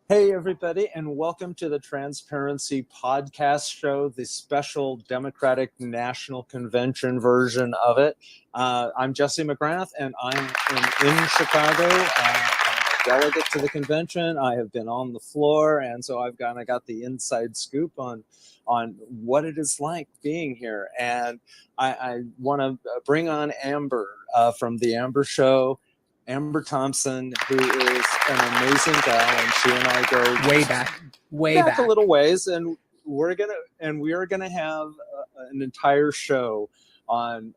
Hey, everybody, and welcome to the Transparency Podcast Show, the special Democratic National Convention version of it. I'm Jessie McGrath, and I'm in Chicago. I'm a delegate to the convention. I have been on the floor, and so I've kind of got the inside scoop on what it is like being here. And I want to bring on Amber from the Amber Show. Amber Thompson, who is an amazing gal, and she and I go way back a little ways, and we are gonna have an entire show on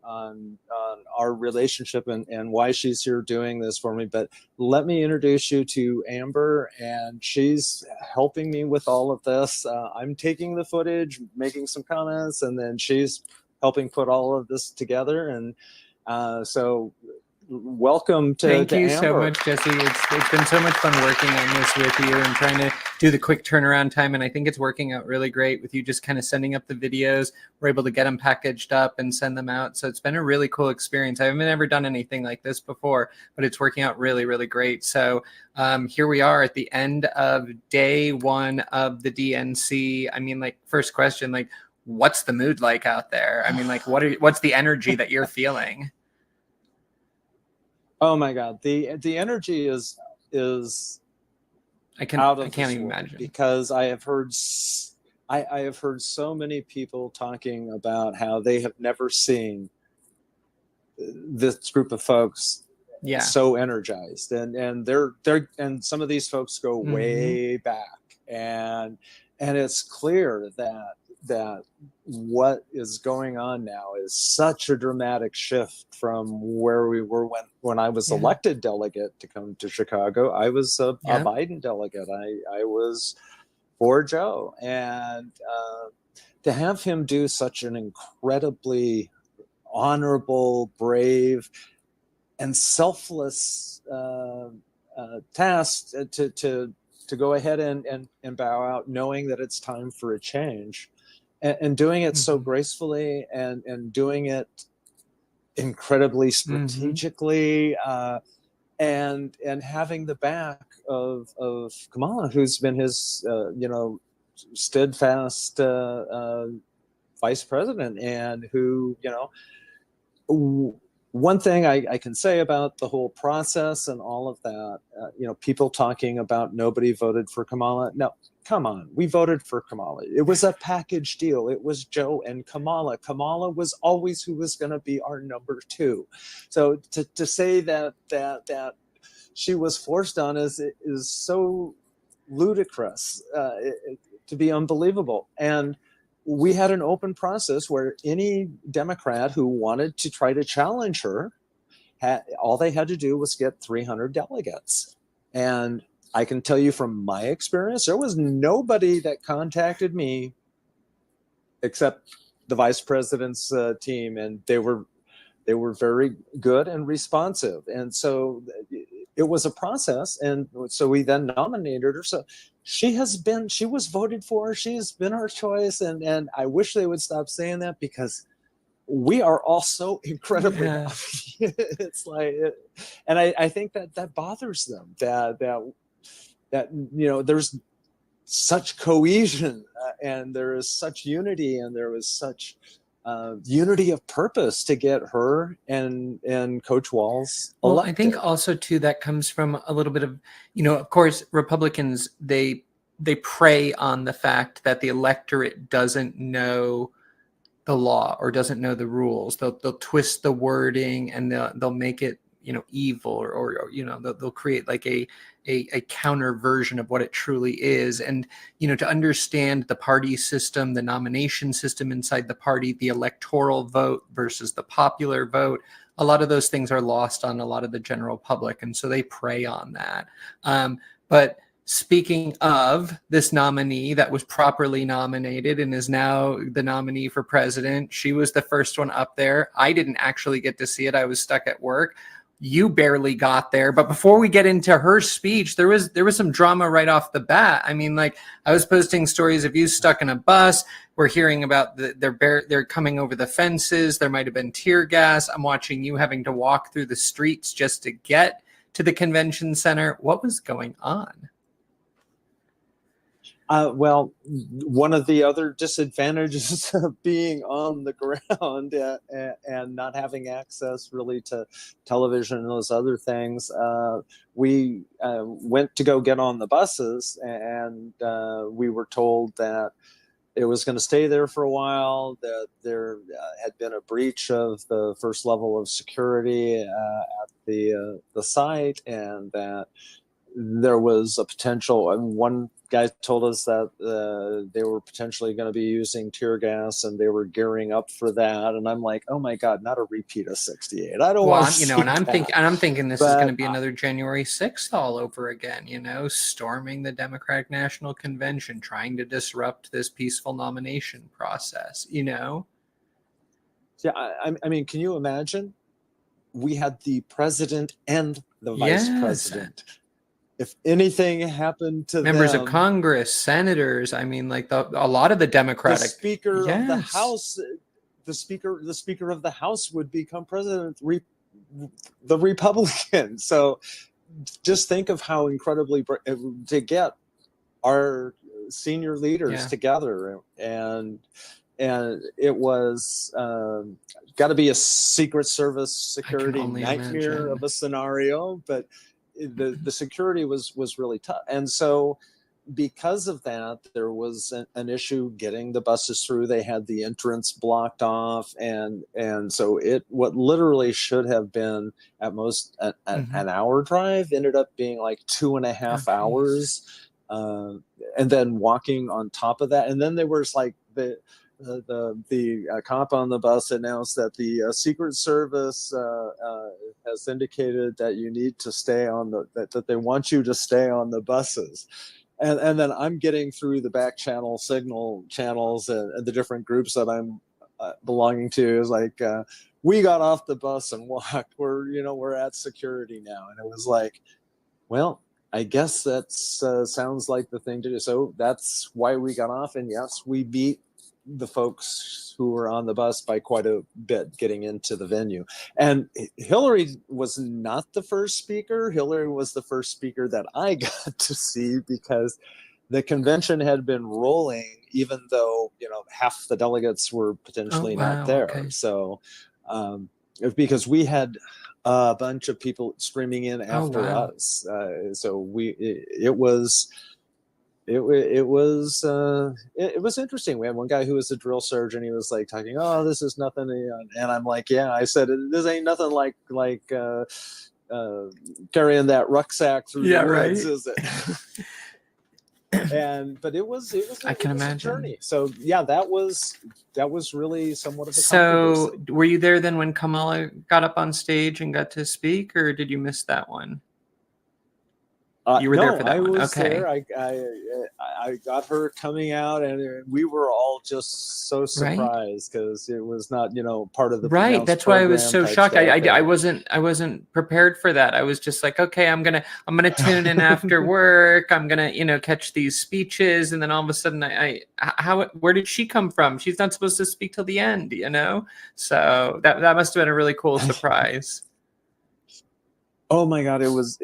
our relationship and why she's here doing this for me. But let me introduce you to Amber, and she's helping me with all of this. I'm taking the footage, making some comments, and then she's helping put all of this together. And so welcome to Thank you Amber. so much, Jessie. It's been so much fun working on this with you and trying to do the quick turnaround time. And I think it's working out really great with you just kind of sending up the videos. We're able to get them packaged up and send them out. So it's been a really cool experience. I haven't ever done anything like this before, but it's working out really, really great. So here we are at the end of day one of the DNC. I mean, like, first question, like, what's the mood like out there? I mean, like, what's the energy that you're feeling? Oh my God, the energy is I can't even imagine, because I have heard so many people talking about how they have never seen this group of folks so energized, and they're and some of these folks go way back, and it's clear that what is going on now is such a dramatic shift from where we were when I was elected delegate to come to Chicago. I was a Biden delegate. I was for Joe, and to have him do such an incredibly honorable, brave, and selfless task to go ahead and bow out, knowing that it's time for a change. And doing it so gracefully and doing it incredibly strategically, and having the back of Kamala, who's been his steadfast vice president, and who, one thing I can say about the whole process and all of that, people talking about nobody voted for Kamala. No, come on, we voted for Kamala. It was a package deal. It was Joe and Kamala. Kamala was always who was going to be our number two. So to say that she was forced on is so ludicrous, to be unbelievable. And we had an open process where any Democrat who wanted to try to challenge her, all they had to do was get 300 delegates. And I can tell you from my experience, there was nobody that contacted me except the vice president's team, and they were very good and responsive. And so it was a process, and so we then nominated her. So she was voted for. She has been our choice, and I wish they would stop saying that, because we are all so incredibly happy. It's like, and I think that bothers them, that there's such cohesion, and there is such unity, and there was such unity of purpose to get her and Coach Walz elected. Well, I think also too that comes from a little bit of, of course, Republicans, they prey on the fact that the electorate doesn't know the law or doesn't know the rules. They'll twist the wording, and they'll make it evil, or they'll create like a counter version of what it truly is. And to understand the party system, the nomination system inside the party, the electoral vote versus the popular vote, a lot of those things are lost on a lot of the general public, and so they prey on that. But speaking of this nominee that was properly nominated and is now the nominee for president, she was the first one up there. I didn't actually get to see it. I was stuck at work. You barely got there. But before we get into her speech, there was some drama right off the bat. I mean, like, I was posting stories of you stuck in a bus. We're hearing about they're coming over the fences. There might have been tear gas. I'm watching you having to walk through the streets just to get to the convention center. What was going on? Well, one of the other disadvantages of being on the ground and not having access really to television and those other things, we went to go get on the buses, and we were told that it was going to stay there for a while, that there had been a breach of the first level of security at the site, and that there was a potential, and one guy told us that they were potentially going to be using tear gas, and they were gearing up for that. And I'm like, oh my God, not a repeat of '68. I don't want to see and I'm thinking this is going to be But another January 6th all over again, storming the Democratic National Convention, trying to disrupt this peaceful nomination process, yeah, I mean, can you imagine? We had the president and the vice Yes. president. If anything happened to Members them, of Congress, senators, I mean, like a lot of the Democratic the speaker of the Yes. House, the speaker of the House would become president, the Republican. So just think of how incredibly to get our senior leaders Yeah. together, and it was got to be a Secret Service security only nightmare imagine. of a scenario, but the security was really tough. And so because of that, there was an issue getting the buses through. They had the entrance blocked off, and so what literally should have been at most an hour drive ended up being like 2.5 hours, and then walking on top of that. And then there was like the cop on the bus announced that the Secret Service has indicated that you need to stay on that they want you to stay on the buses. And then I'm getting through the back channel signal channels and the different groups that I'm belonging to is like, we got off the bus and walked. We're at security now. And it was like, well, I guess that sounds like the thing to do. So that's why we got off. And yes, we beat the folks who were on the bus by quite a bit getting into the venue. And Hillary was not the first speaker. Hillary was the first speaker that I got to see, because the convention had been rolling, even though, half the delegates were potentially not there. Okay. So because we had a bunch of people streaming in after us. So it was interesting. We had one guy who was a drill sergeant. He was like talking, oh, this is nothing. And I'm like, yeah, I said, this ain't nothing like carrying that rucksack through the woods, is it? But it was I can imagine a journey. So yeah, that was really somewhat of a So controversy. were you there then when Kamala got up on stage and got to speak, or did you miss that one? You were there for that one. Okay. There. I got her coming out, and we were all just so surprised because it was not, part of the right. That's why I was so shocked. I wasn't prepared for that. I was just like, okay, I'm gonna tune in after work. I'm gonna catch these speeches, and then all of a sudden, where did she come from? She's not supposed to speak till the end, So that must have been a really cool surprise. Oh my God, it was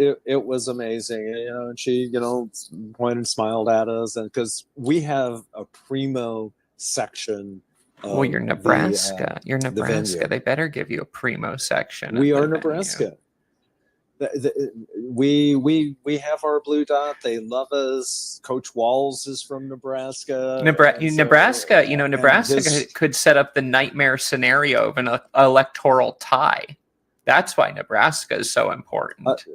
amazing, and she, pointed and smiled at us, and because we have a primo section. Well, you're Nebraska. You're Nebraska. They better give you a primo section. We are Nebraska. We have our blue dot. They love us. Coach Walls is from Nebraska. Nebraska could set up the nightmare scenario of an electoral tie. That's why Nebraska is so important.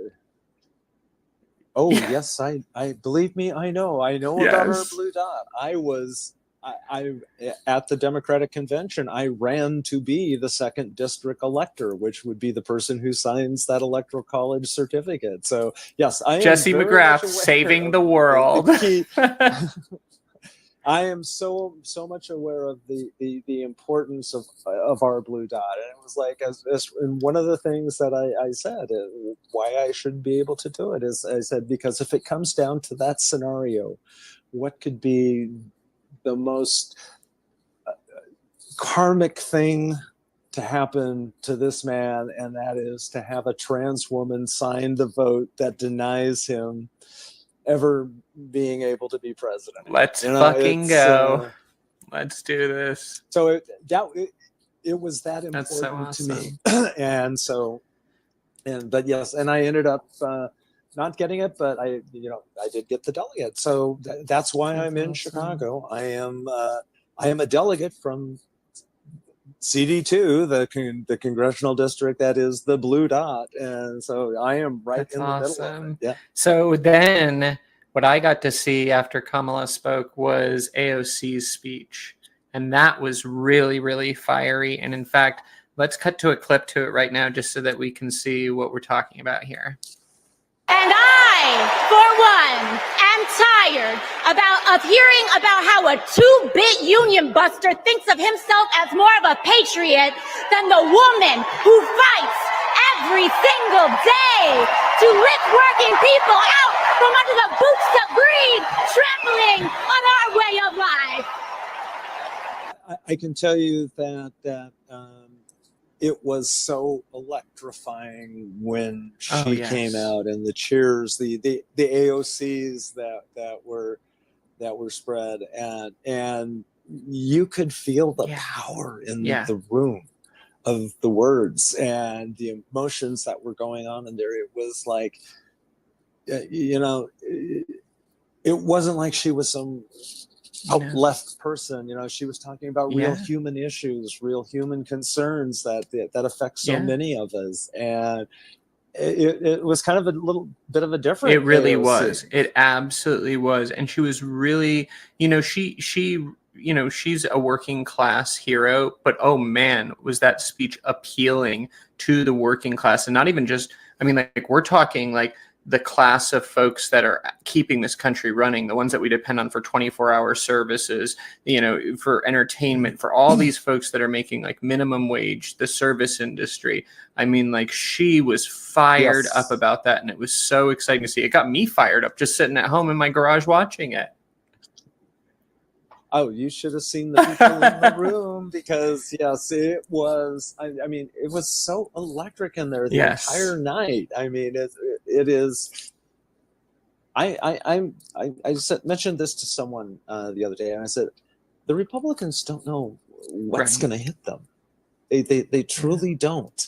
Yes, I believe me, I know about our blue dot. I at the Democratic Convention, I ran to be the 2nd district elector, which would be the person who signs that electoral college certificate. So yes, I am Jessie McGrath saving the world. I am so much aware of the importance of our blue dot, and it was like and one of the things that I said why I should be able to do it is, I said, because if it comes down to that scenario, what could be the most karmic thing to happen to this man, and that is to have a trans woman sign the vote that denies him ever being able to be president. Let's You know, fucking go. Let's do this. So it was that That's so important to me. awesome. But yes, and I ended up not getting it, but I did get the delegate. So that's why I'm in Chicago. I am a delegate from CD2, the congressional district that is the blue dot, and so I am right in the middle of it. Yeah. So then, what I got to see after Kamala spoke was AOC's speech, and that was really, really fiery. And in fact, let's cut to a clip to it right now, just so that we can see what we're talking about here. And I, for one, am tired of hearing about how a 2-bit union buster thinks of himself as more of a patriot than the woman who fights every single day to lift working people out from under the boots that breathe, trampling on our way of life. I can tell you that it was so electrifying when she came out, and the cheers, the AOCs that were spread, and you could feel the power in the room of the words and the emotions that were going on in there. It was like, it wasn't like she was some left person. She was talking about real human issues, real human concerns that affect so many of us, and it was kind of a little bit of a different. It really AOC. was. It absolutely was, and she was really, she's a working class hero, but oh man, was that speech appealing to the working class, and not even just. I mean, like we're talking like the class of folks that are keeping this country running, the ones that we depend on for 24-hour services, for entertainment, for all these folks that are making like minimum wage, the service industry. I mean, like she was fired up about that. And it was so exciting to see. It got me fired up just sitting at home in my garage watching it. Oh, you should have seen the people in the room, because yes, it was. I mean, it was so electric in there the entire night. I mean, it is. I mentioned this to someone the other day, and I said, the Republicans don't know what's going to hit them. They truly don't.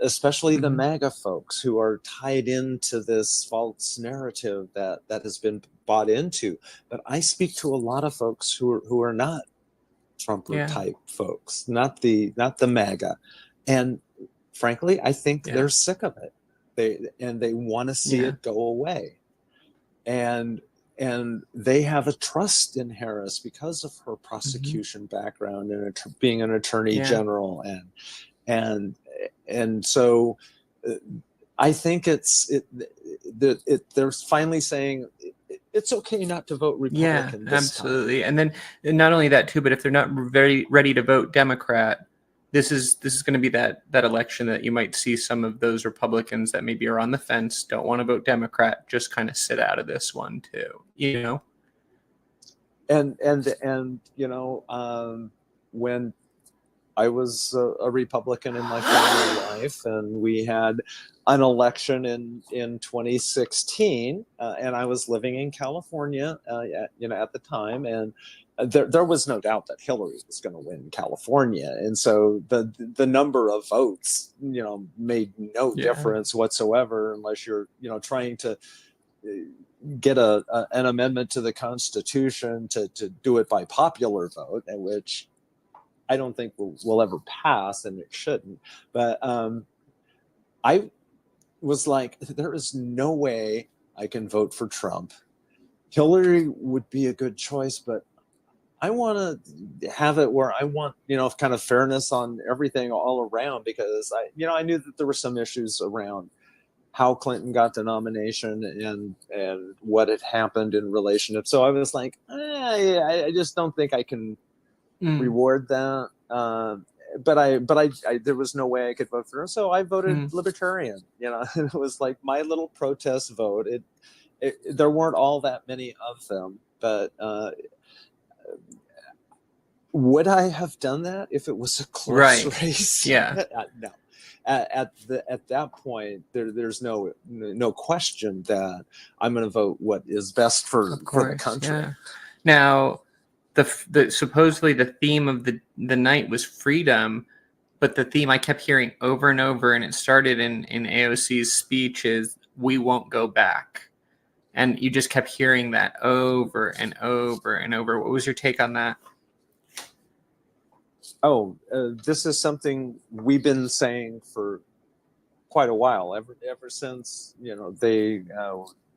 Especially the MAGA folks who are tied into this false narrative that has been bought into. But I speak to a lot of folks who are not Trumper type folks, not the MAGA, and frankly, I think they're sick of it. They want to see it go away, and they have a trust in Harris because of her prosecution background and being an attorney general, and so I think they're finally saying it's okay not to vote Republican. Yeah, absolutely. And then not only that too, but if they're not very ready to vote Democrat, this is going to be that election that you might see some of those Republicans that maybe are on the fence, don't want to vote Democrat, just kind of sit out of this one too. And when I was a Republican in my family life, and we had an election in 2016, and I was living in California, at the time, and there was no doubt that Hillary was going to win California, and so the number of votes, made no difference whatsoever, unless you're, trying to get an amendment to the Constitution to do it by popular vote, and which I don't think will ever pass, and it shouldn't. But I was like, there is no way I can vote for Trump. Hillary would be a good choice, but I want to have it where I want, kind of fairness on everything all around, because I knew that there were some issues around how Clinton got the nomination and what had happened in relationship. So I was like, I just don't think I can reward that. But I there was no way I could vote for him, so I voted Libertarian. It was like my little protest vote. There weren't all that many of them, but would I have done that if it was a close race? Yeah. No. at that point, there's no question that I'm going to vote what is best for the country. Yeah. Now, the supposedly the theme of the night was freedom, but the theme I kept hearing over and over, and it started in AOC's speech, is we won't go back. And you just kept hearing that over and over and over. What was your take on that? Oh, this is something we've been saying for quite a while, ever since,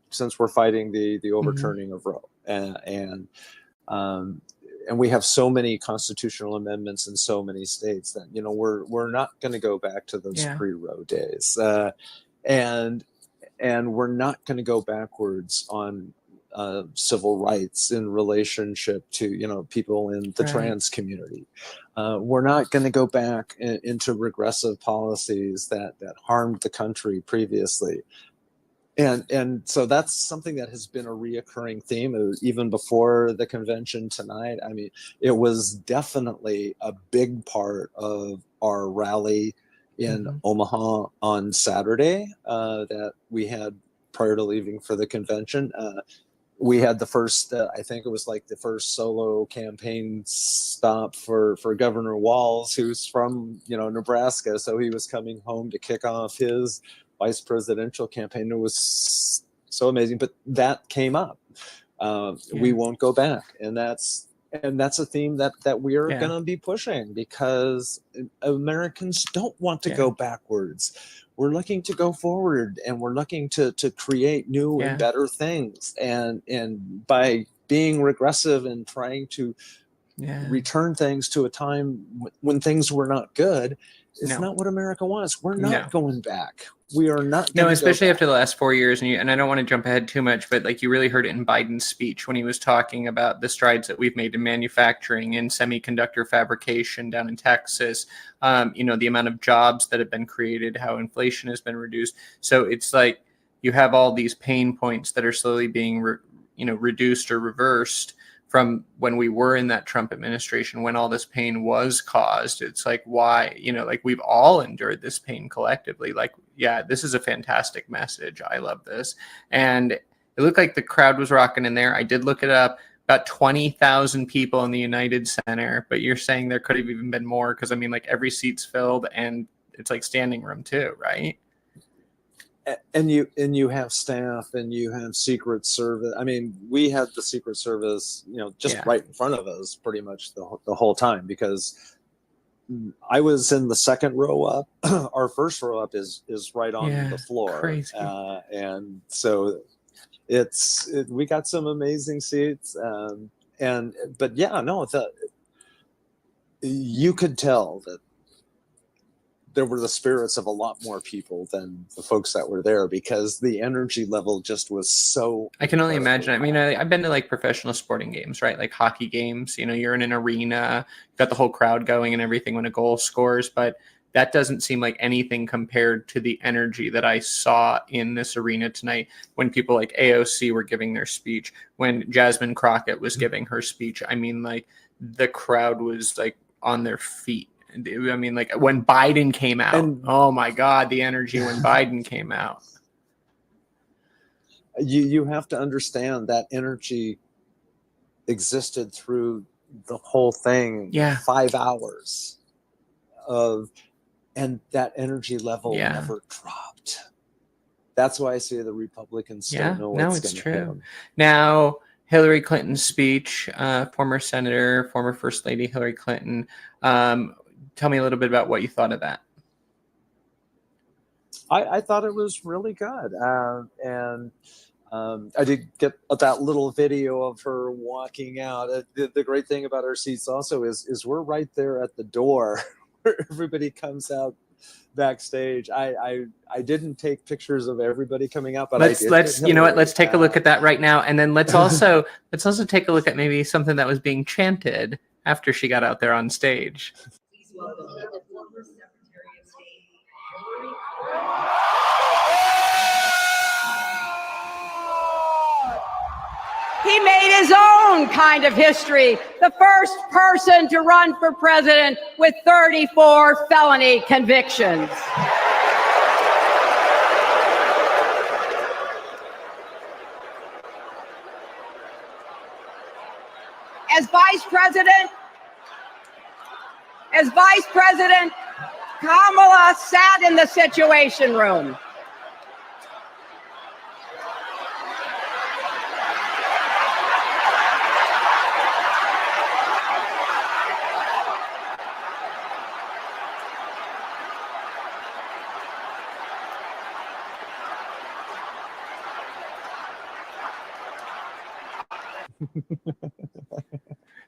since we're fighting the overturning of Roe, and we have so many constitutional amendments in so many states that we're not going to go back to those pre-Roe days, and we're not going to go backwards on civil rights in relationship to people in the trans community. We're not going to go back into regressive policies that harmed the country previously. And so that's something that has been a reoccurring theme even before the convention tonight. I mean, it was definitely a big part of our rally in Omaha on Saturday that we had prior to leaving for the convention. We had the first, I think it was like the first solo campaign stop for Governor Walz, who's from, Nebraska. So he was coming home to kick off his vice presidential campaign. It was so amazing, but that came up. We won't go back. And that's a theme that we are going to be pushing, because Americans don't want to go backwards. We're looking to go forward, and we're looking to create new and better things. And by being regressive and trying to return things to a time when things were not good, it's not what America wants. We're not going back. We are not. No, especially after the last 4 years. And I don't want to jump ahead too much, but like you really heard it in Biden's speech when he was talking about the strides that we've made in manufacturing and semiconductor fabrication down in Texas, the amount of jobs that have been created, how inflation has been reduced. So it's like you have all these pain points that are slowly being, reduced or reversed from when we were in that Trump administration, when all this pain was caused. It's like, why, we've all endured this pain collectively. Like, this is a fantastic message. I love this. And it looked like the crowd was rocking in there. I did look it up, about 20,000 people in the United Center, but you're saying there could have even been more, because every seat's filled and it's like standing room too, right? And you have staff, and you have Secret Service. I mean, we had the Secret Service, just right in front of us pretty much the whole time, because I was in the second row up. Our first row up is right on the floor. Crazy. And so we got some amazing seats. You could tell that there were the spirits of a lot more people than the folks that were there, because the energy level just was so. I can only imagine. I mean, I've been to like professional sporting games, right? Like hockey games, you're in an arena, you've got the whole crowd going and everything when a goal scores, but that doesn't seem like anything compared to the energy that I saw in this arena tonight when people like AOC were giving their speech, when Jasmine Crockett was giving her speech. I mean, like the crowd was like on their feet. I mean, like when Biden came out, oh my God, the energy when Biden came out. You have to understand that energy existed through the whole thing. 5 hours and that energy level never dropped. That's why I say the Republicans don't know what's going to happen. Now, Hillary Clinton's speech, former Senator, former First Lady Hillary Clinton. Tell me a little bit about what you thought of that. I thought it was really good. And I did get that little video of her walking out. The great thing about our seats also is we're right there at the door where everybody comes out backstage. I didn't take pictures of everybody coming out, but let's take a look at that right now, and then let's also take a look at maybe something that was being chanted after she got out there on stage. Please welcome the former Secretary of State, Hillary Clinton. He made his own kind of history, the first person to run for president with 34 felony convictions. As Vice President, Kamala sat in the Situation Room.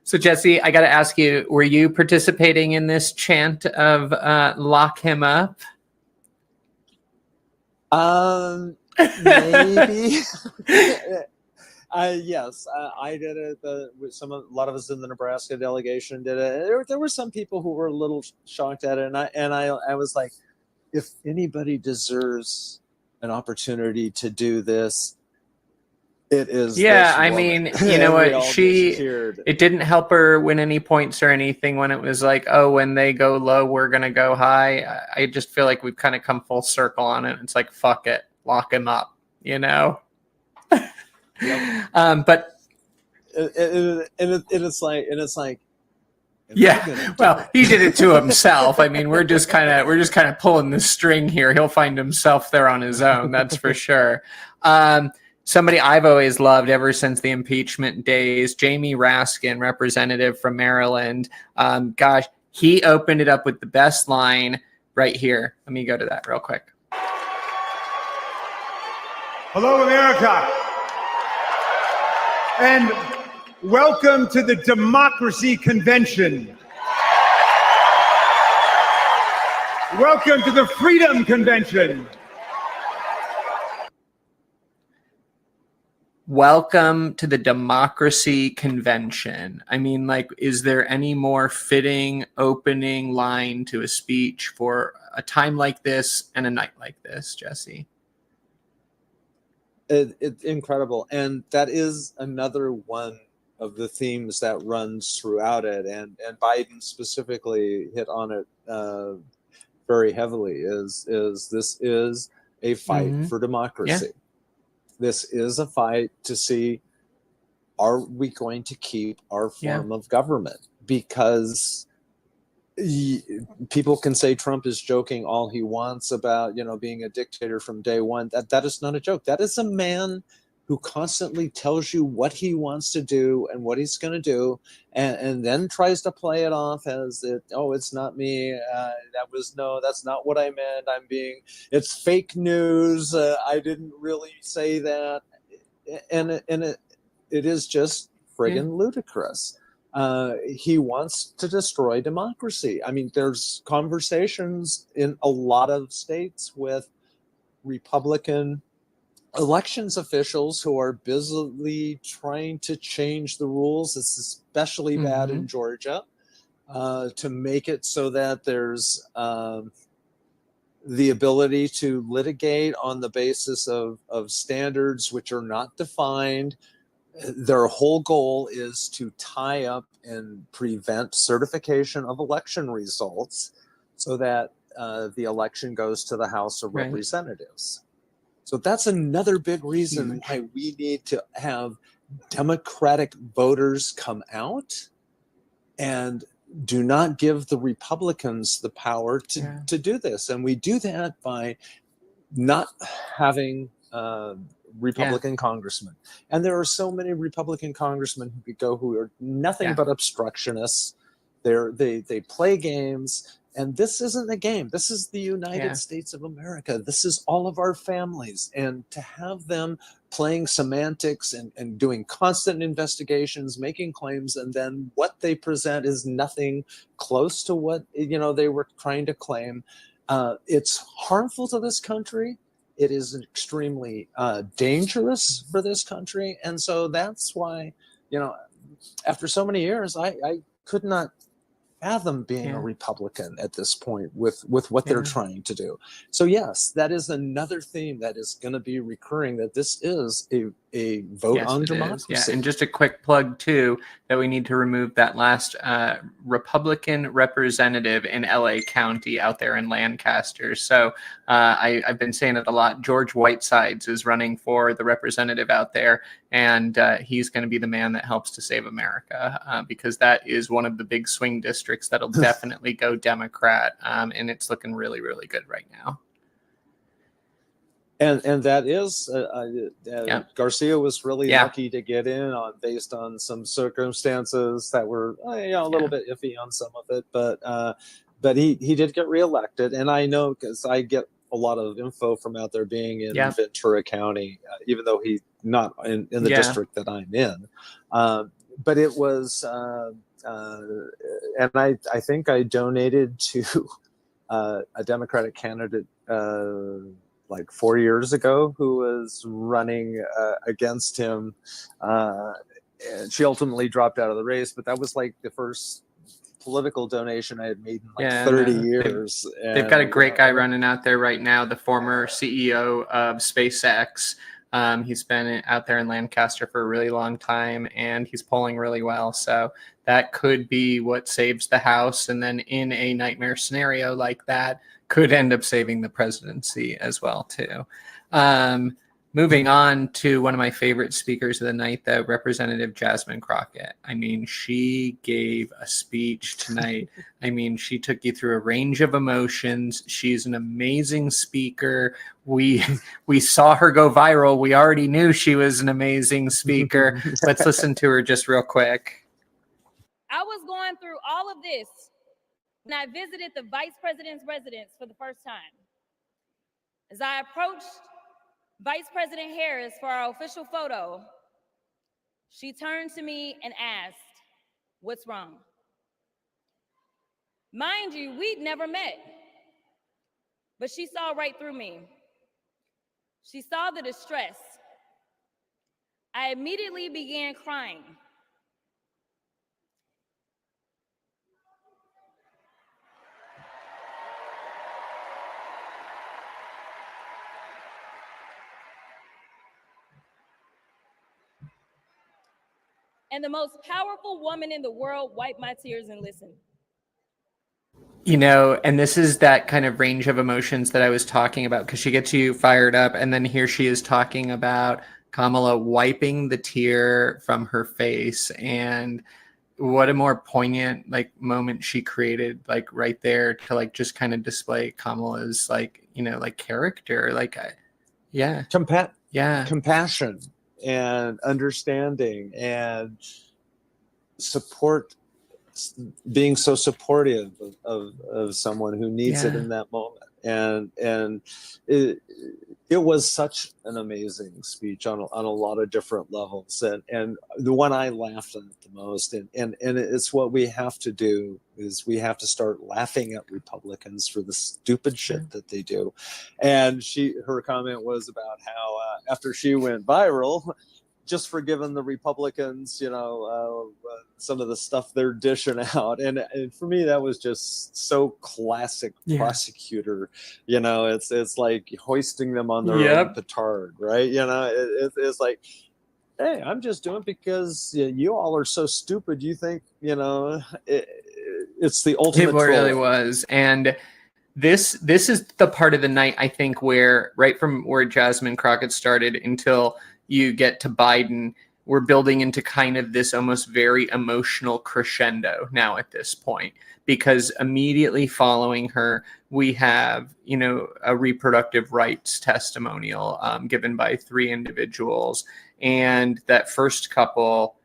So Jesse, I got to ask you, were you participating in this chant of lock him up? Maybe. Yes, I did it. A lot of us in the Nebraska delegation did it. There were some people who were a little shocked at it, and I was like, if anybody deserves an opportunity to do this, it is. Yeah, this I woman. mean, you know what? Cheered. It didn't help her win any points or anything when it was like, oh, when they go low, we're gonna go high. I just feel like we've kind of come full circle on it. It's like, fuck it, lock him up, you know. Yep. But it's like. Yeah, well, he did it to himself. I mean, we're just kind of pulling the string here. He'll find himself there on his own, that's for sure. Somebody I've always loved ever since the impeachment days, Jamie Raskin, representative from Maryland. Gosh, he opened it up with the best line right here. Let me go to that real quick. Hello, America, and welcome to the Democracy Convention. Welcome to the Freedom Convention. Welcome to the Democracy Convention. I mean, like, is there any more fitting opening line to a speech for a time like this and a night like this, Jesse? It's incredible. And that is another one of the themes that runs throughout it. And Biden specifically hit on it very heavily is this is a fight for democracy. Yeah. This is a fight to see, are we going to keep our form of government? Because people can say Trump is joking all he wants about, being a dictator from day one. That is not a joke. That is a man who constantly tells you what he wants to do and what he's going to do, and then tries to play it off as it's not me. That's not what I meant. It's fake news. I didn't really say that. And it is just friggin' ludicrous. He wants to destroy democracy. I mean, there's conversations in a lot of states with Republican elections officials who are busily trying to change the rules. It's especially bad in Georgia, to make it so that there's the ability to litigate on the basis of standards which are not defined. Their whole goal is to tie up and prevent certification of election results so that the election goes to the House of Representatives. So that's another big reason why we need to have Democratic voters come out and do not give the Republicans the power to do this. And we do that by not having Republican congressmen. And there are so many Republican congressmen who could go who are nothing but obstructionists. They play games. And this isn't a game. This is the United States of America. This is all of our families. And to have them playing semantics and doing constant investigations, making claims, and then what they present is nothing close to what they were trying to claim. It's harmful to this country. It is extremely dangerous for this country. And so that's why, after so many years, I could not fathom being a Republican at this point with what they're trying to do. So yes, that is another theme that is going to be recurring, that this is a vote Yes, on it is. democracy. Yeah, and just a quick plug too that we need to remove that last Republican representative in LA County out there in Lancaster. So I've been saying it a lot. George Whitesides is running for the representative out there, and he's going to be the man that helps to save America because that is one of the big swing districts that'll definitely go Democrat, and it's looking really, really good right now. And that is Garcia was really Yeah. lucky to get in on based on some circumstances that were a little bit iffy on some of it, but he did get reelected, and I know because I get a lot of info from out there being in Ventura County, even though he's not in the district that I'm in, but it was and I think I donated to a Democratic candidate like 4 years ago who was running against him. And she ultimately dropped out of the race, but that was like the first political donation I had made in 30 years. They've got a great guy running out there right now, the former CEO of SpaceX. He's been out there in Lancaster for a really long time, and he's polling really well. So that could be what saves the House. And then in a nightmare scenario like that, could end up saving the presidency as well, too. Moving on to one of my favorite speakers of the night, the Representative Jessie McGrath. I mean, she gave a speech tonight. I mean, she took you through a range of emotions. She's an amazing speaker. We saw her go viral. We already knew she was an amazing speaker. Let's listen to her just real quick. I was going through all of this when I visited the vice president's residence for the first time. As I approached Vice President Harris for our official photo, she turned to me and asked, "What's wrong?" Mind you, we'd never met, but she saw right through me. She saw the distress. I immediately began crying. And the most powerful woman in the world wiped my tears and listened. You know, and this is that kind of range of emotions that I was talking about, because she gets you fired up, and then here she is talking about Kamala wiping the tear from her face, and what a more poignant like moment she created, like right there to like just kind of display Kamala's like, you know, like character, like compassion and understanding and support, being so supportive of someone who needs it in that moment. And it was such an amazing speech on a lot of different levels. And the one I laughed at the most, and it's what we have to do, is we have to start laughing at Republicans for the stupid shit that they do. And her comment was about how after she went viral, just for giving the Republicans, some of the stuff they're dishing out. And for me, that was just so classic prosecutor. It's like hoisting them on their own petard, right? It's like, hey, I'm just doing it because you all are so stupid. You think, it's the ultimate It really was. And this is the part of the night, I think, where right from where Jessie McGrath started until you get to Biden, we're building into kind of this almost very emotional crescendo now at this point, because immediately following her, we have, a reproductive rights testimonial given by 3 individuals. And that first couple,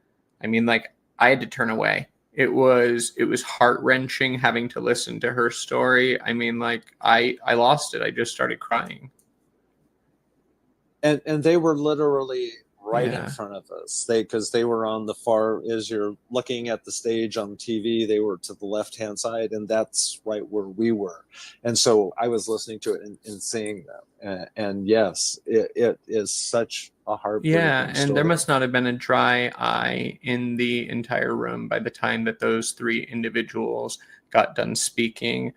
I mean, like, I had to turn away. It was heart-wrenching having to listen to her story. I mean, like, I lost it. I just started crying. And they were literally right in front of us. Because they were on the far, as you're looking at the stage on TV, they were to the left-hand side, and that's right where we were. And so I was listening to it and seeing them. And yes, it is such a heartbreaking story. And there must not have been a dry eye in the entire room by the time that those 3 individuals got done speaking.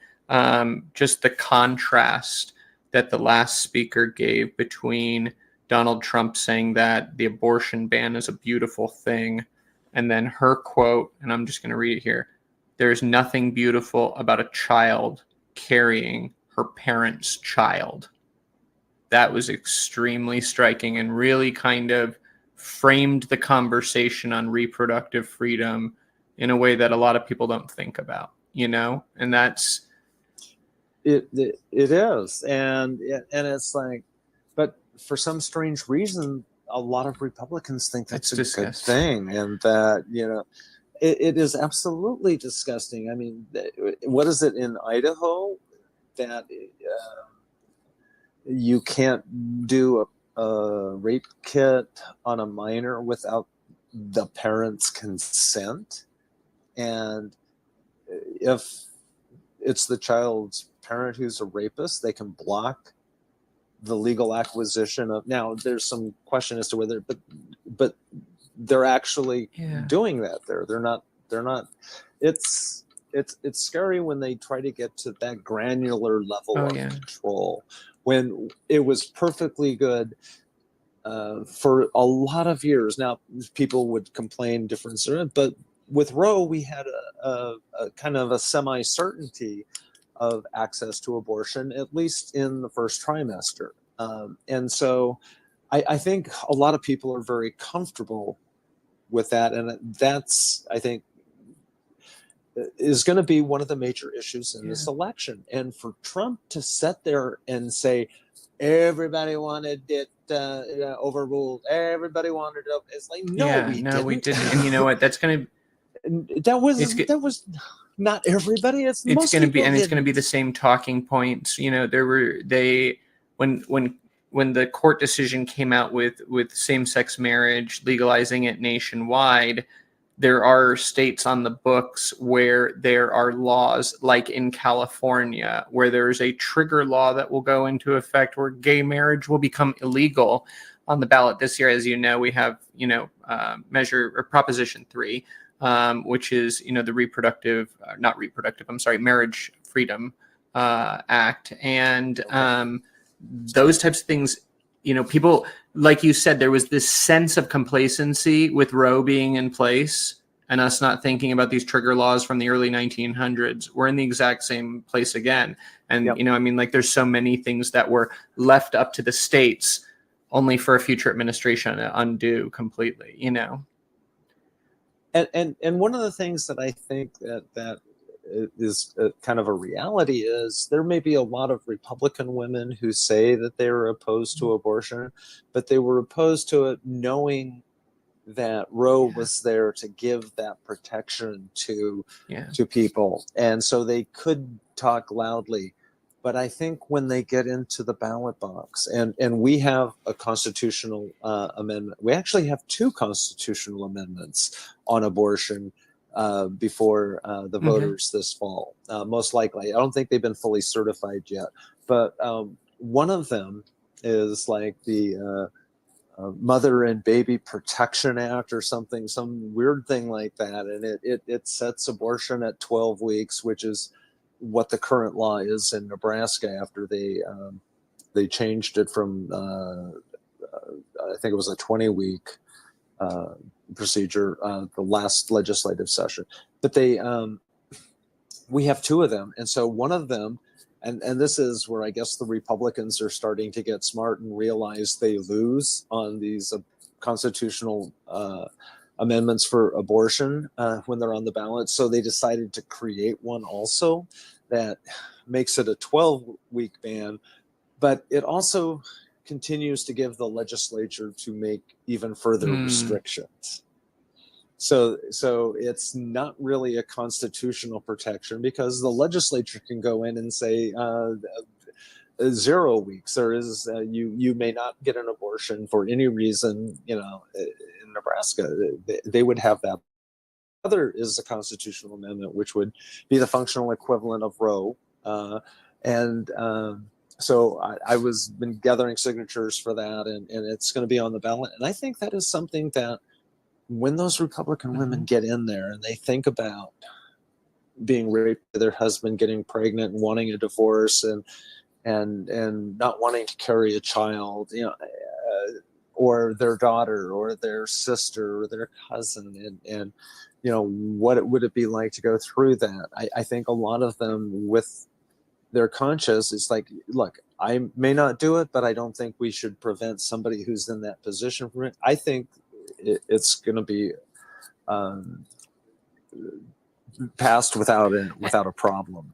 Just the contrast that the last speaker gave between Donald Trump saying that the abortion ban is a beautiful thing. And then her quote, and I'm just going to read it here. There's nothing beautiful about a child carrying her parent's child. That was extremely striking and really kind of framed the conversation on reproductive freedom in a way that a lot of people don't think about, and that's it is. And it's like, but for some strange reason, a lot of Republicans think that's a good thing. And that, it is absolutely disgusting. I mean, what is it in Idaho that you can't do a rape kit on a minor without the parent's consent? And if it's the child's parent who's a rapist, they can block the legal acquisition of. Now, there's some question as to whether, but they're actually doing that there. They're not. It's scary when they try to get to that granular level of control, when it was perfectly good for a lot of years. Now, people would complain different, but with Roe, we had a kind of a semi-certainty of access to abortion, at least in the first trimester. And so I think a lot of people are very comfortable with that. And that's, I think, is going to be one of the major issues in this election. And for Trump to sit there and say, everybody wanted it overruled, everybody wanted it, it's like, we didn't. And you know what? That's going to, that was not everybody. It's going to be, and it's going to be the same talking points. When the court decision came out with same-sex marriage, legalizing it nationwide, there are states on the books where there are laws, like in California, where there is a trigger law that will go into effect where gay marriage will become illegal on the ballot this year. As you know, we have, Proposition 3, which is, the Marriage Freedom Act. And those types of things, people, like you said, there was this sense of complacency with Roe being in place and us not thinking about these trigger laws from the early 1900s. We're in the exact same place again. And, there's so many things that were left up to the states only for a future administration to undo completely, And one of the things that I think that is kind of a reality is there may be a lot of Republican women who say that they were opposed to abortion, but they were opposed to it knowing that Roe was there to give that protection to people. And so they could talk loudly. But I think when they get into the ballot box, and we have a constitutional amendment, we actually have 2 constitutional amendments on abortion before the voters this fall, most likely. I don't think they've been fully certified yet, but one of them is like the Mother and Baby Protection Act or something, some weird thing like that, and it sets abortion at 12 weeks, which is what the current law is in Nebraska after they changed it from I think it was a 20-week procedure the last legislative session. But we have 2 of them, and so one of them, and this is where I guess the Republicans are starting to get smart and realize they lose on these constitutional amendments for abortion when they're on the ballot. So they decided to create one also that makes it a 12-week ban, but it also continues to give the legislature to make even further restrictions. So it's not really a constitutional protection because the legislature can go in and say 0 weeks. There is you may not get an abortion for any reason. In Nebraska, they would have that. Other is a constitutional amendment, which would be the functional equivalent of Roe, so I was been gathering signatures for that, and it's going to be on the ballot. And I think that is something that when those Republican women get in there and they think about being raped by their husband, getting pregnant, and wanting a divorce, and not wanting to carry a child, or their daughter or their sister or their cousin, and what would it be like to go through that. I think a lot of them with their conscience, it's like, look, I may not do it, but I don't think we should prevent somebody who's in that position from it. I think it's going to be passed without a problem,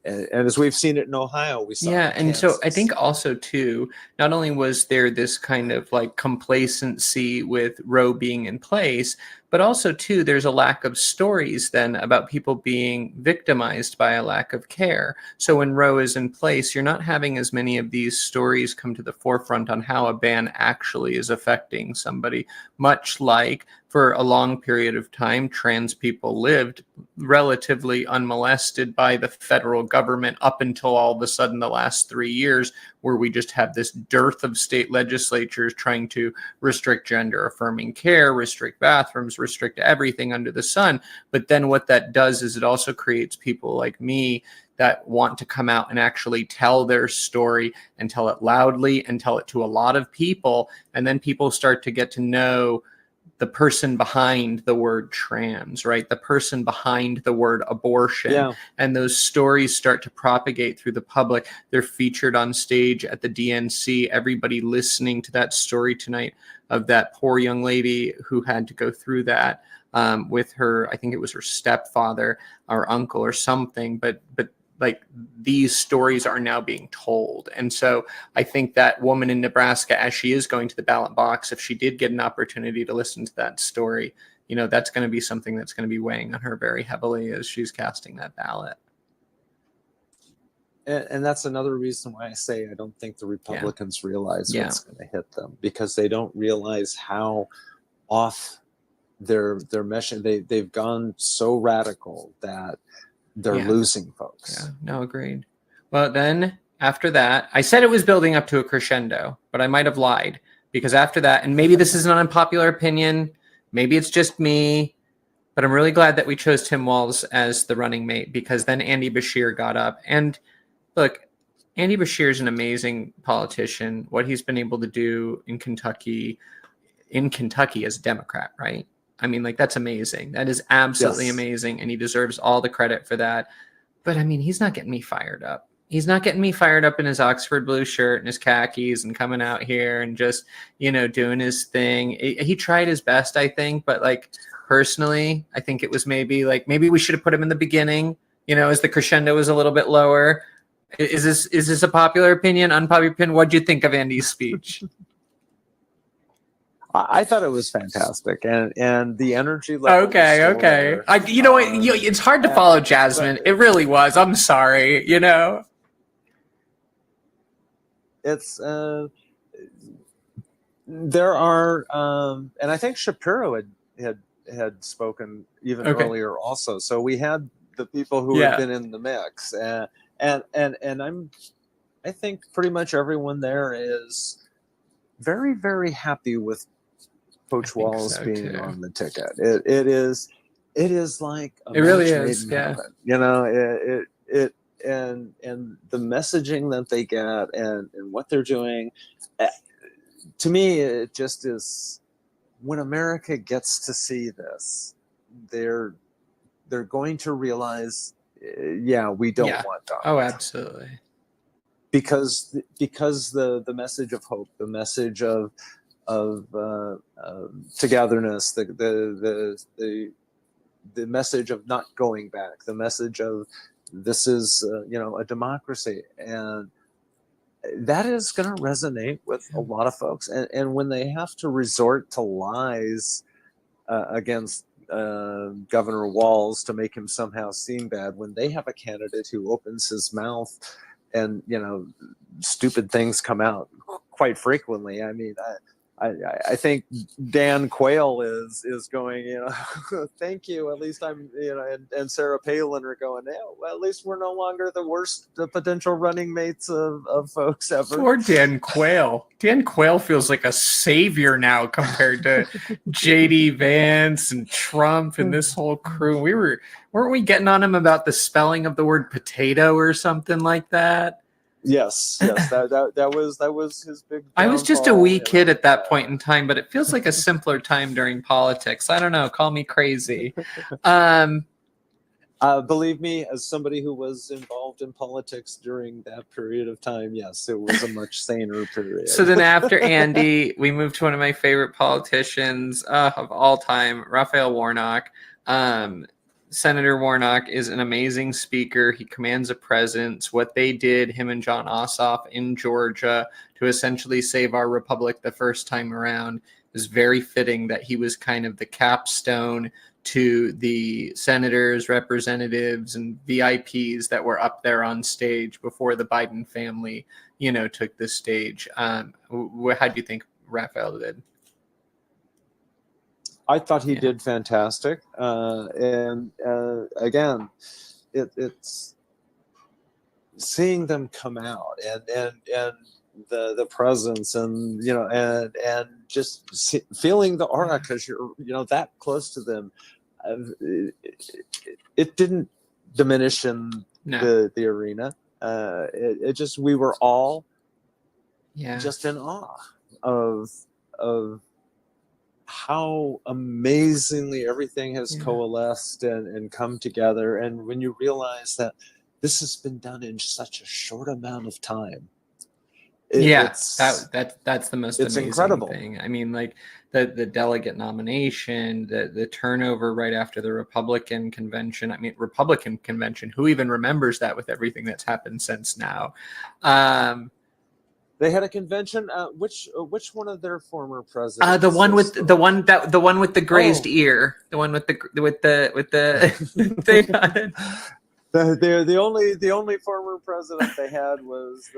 and as we've seen it in Ohio, we saw it in and so I Kansas. think also too, not only was there this kind of like complacency with Roe being in place, but also too, there's a lack of stories then about people being victimized by a lack of care. So when Roe is in place, you're not having as many of these stories come to the forefront on how a ban actually is affecting somebody, much like for a long period of time, trans people lived relatively unmolested by the federal government up until all of a sudden the last 3 years, where we just have this dearth of state legislatures trying to restrict gender affirming care, restrict bathrooms, restrict everything under the sun. But then what that does is it also creates people like me that want to come out and actually tell their story and tell it loudly and tell it to a lot of people. And then people start to get to know the person behind the word trans, right? The person behind the word abortion. Yeah. And those stories start to propagate through the public. They're featured on stage at the DNC. Everybody listening to that story tonight of that poor young lady who had to go through that with her, I think it was her stepfather or uncle or something, but like these stories are now being told. And so I think that woman in Nebraska, as she is going to the ballot box, if she did get an opportunity to listen to that story, that's going to be something that's going to be weighing on her very heavily as she's casting that ballot. And that's another reason why I say I don't think the Republicans realize what's going to hit them, because they don't realize how off their mission. They've gone so radical that they're losing folks. Yeah, no, agreed. Well, then after that, I said it was building up to a crescendo, but I might have lied, because after that, and maybe this is an unpopular opinion, maybe it's just me, but I'm really glad that we chose Tim Walz as the running mate, because then Andy Beshear got up. And look, Andy Beshear is an amazing politician. What he's been able to do in Kentucky as a Democrat, right? I mean, like, that's amazing. That is absolutely amazing. And he deserves all the credit for that. But I mean, he's not getting me fired up. He's not getting me fired up in his Oxford blue shirt and his khakis and coming out here and just, doing his thing. He tried his best, I think. But like, personally, I think it was maybe we should have put him in the beginning, as the crescendo was a little bit lower. Is this a popular opinion, unpopular opinion? What'd you think of Andy's speech? I thought it was fantastic, and the energy level. Okay. It's hard to follow Jasmine. It really was. I'm sorry. It's there are, and I think Shapiro had spoken even earlier also. So we had the people who had been in the mix, and I think pretty much everyone there is very, very happy with Coach Walz being on the ticket. It is like a it really match is, made in heaven. And the messaging that they get and what they're doing, to me, it just is. When America gets to see this, they're going to realize, we don't want Donald. Oh, absolutely. Because the message of hope, the message of togetherness, the message of not going back, the message of this is a democracy, and that is going to resonate with a lot of folks. And when they have to resort to lies against Governor Walz to make him somehow seem bad, when they have a candidate who opens his mouth and stupid things come out quite frequently. I mean, I think Dan Quayle is going, thank you. At least I'm, and Sarah Palin are going, well, at least we're no longer the worst potential running mates of folks ever. Poor Dan Quayle. Dan Quayle feels like a savior now compared to J.D. Vance and Trump and this whole crew. Weren't we getting on him about the spelling of the word potato or something like that? Yes, that was his big. I was just a downfall, wee you kid know. at that point in time, but it feels like a simpler time during politics. I don't know. Call me crazy. Believe me, as somebody who was involved in politics during that period of time, yes, it was a much saner period. So then after Andy, we moved to one of my favorite politicians of all time, Raphael Warnock. Senator Warnock is an amazing speaker. He commands a presence. What they did, him and John Ossoff in Georgia, to essentially save our republic the first time around, is very fitting that he was kind of the capstone to the senators, representatives, and VIPs that were up there on stage before the Biden family, took the stage. How do you think Raphael did? I thought he did fantastic. And again, it's seeing them come out and the presence and just feeling the aura because you're that close to them. It didn't diminish in the arena. It just, we were all just in awe of how amazingly everything has coalesced and come together. And when you realize that this has been done in such a short amount of time, that's the most amazing incredible thing. I mean, like the delegate nomination, the turnover right after the Republican convention. I mean, Republican convention, who even remembers that with everything that's happened since now? They had a convention. Which one of their former presidents? The one with the grazed ear. The one with the thing on it. The only former president they had was